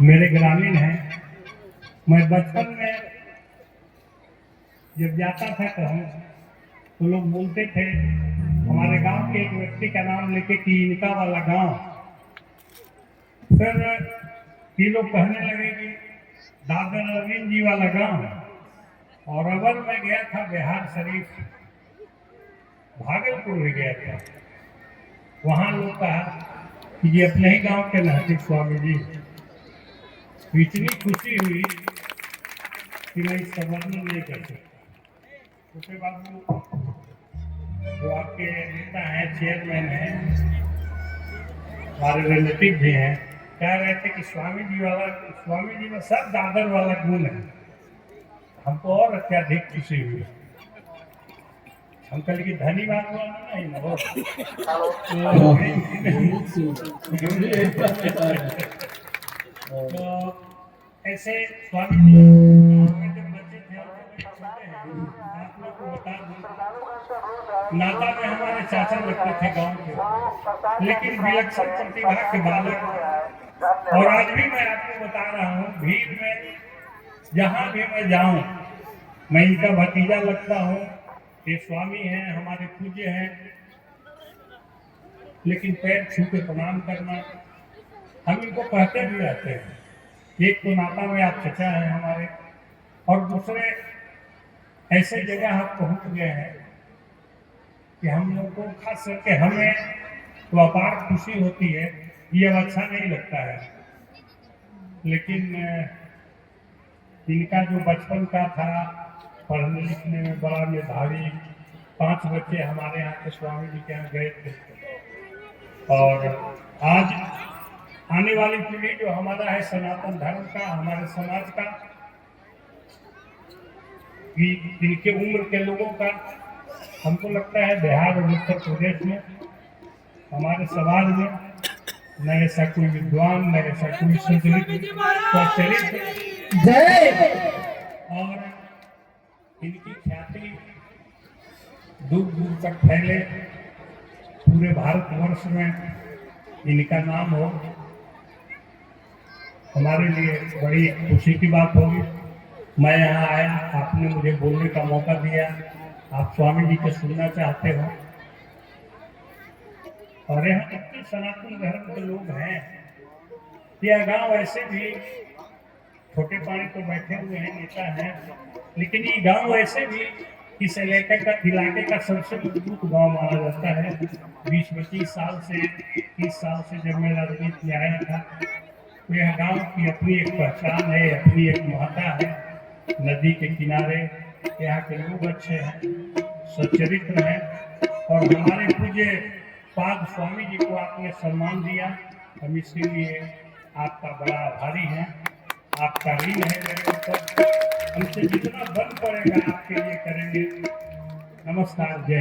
मेरे ग्रामीण हैं। मैं बचपन में जब जाता था कहूँ तो लोग बोलते थे, हमारे गांव के एक व्यक्ति का नाम लेके कि इनका वाला गांव। फिर ये लोग कहने लगे कि दादर अरविंद जी वाला गांव। और अवर मैं गया था बिहार शरीफ, भागलपुर में गया था। वहां लोग कहा कि ये अपने ही गांव के नहती स्वामी जी। तो इतनी खुशी हुई कि मैं इसका वर्णन नहीं कर सकता। उसके बाद जो आपके नेता हैं, चेयरमैन हैं, हमारे रिलेटिव भी हैं, कह रहे थे कि स्वामी जी में सब दादर वाला गुण है। हमको और अत्याधिक खुशी हुई। हम कल की धन्यवाद नहीं ना हो तो ऐसे स्वामी जी जब बच्चे थे, आप लोग को बता दूं, नाता में हमारे चाचा लगते थे गांव के, लेकिन विलक्षण प्रतिभा के बालक। और आज भी मैं आपको बता रहा हूँ, भीड़ में जहां भी मैं जाऊं मैं इनका भतीजा लगता हूँ। ये स्वामी हैं, हमारे पूज्य हैं, लेकिन पैर छू के प्रणाम करना हम इनको कहते भी रहते हैं। एक तो नाता में आप चचा हैं हमारे, और दूसरे ऐसे जगह आप पहुंच गए हैं कि हम लोग को खास करके हमें तो अपार खुशी होती है। ये अब अच्छा नहीं लगता है, लेकिन इनका जो बचपन का था, पढ़ने लिखने में बड़ा मेधावी, 5 बच्चे हमारे यहाँ के स्वामी जी के यहाँ गए थे। और आज आने वाली पीढ़ी जो हमारा है सनातन धर्म का, हमारे समाज का, इनके उम्र के लोगों का, हमको लगता है बिहार और उत्तर प्रदेश में हमारे समाज में न ऐसा कोई विद्वान, न ऐसा कोई सुचरित और इनकी ख्याति दूर दूर तक फैले, पूरे भारतवर्ष में इनका नाम हो, हमारे लिए बड़ी खुशी की बात होगी। मैं यहाँ आया, आपने मुझे बोलने का मौका दिया, आप स्वामी जी को सुनना चाहते हो। और यहाँ कितने सनातन धर्म के लोग हैं। यह गांव ऐसे भी छोटे पानी तो बैठे हुए हैं, नेता हैं, लेकिन ये गांव ऐसे भी इस इलाके का सबसे मजबूत गांव माना जाता है। 20-25 साल से 30 साल से जब मैं राजनीति में आया था, तो यह गांव की अपनी एक पहचान है, अपनी एक महत्ता है। नदी के किनारे यहाँ के लोग अच्छे हैं, सच्चरित्र हैं, और हमारे पूज्य पाद स्वामी जी को आपने सम्मान दिया, हम इसीलिए आपका बड़ा आभारी हैं। आपका ऋण है मेरे ऊपर, हमसे जितना बन पड़ेगा आपके लिए करेंगे। नमस्कार, जय।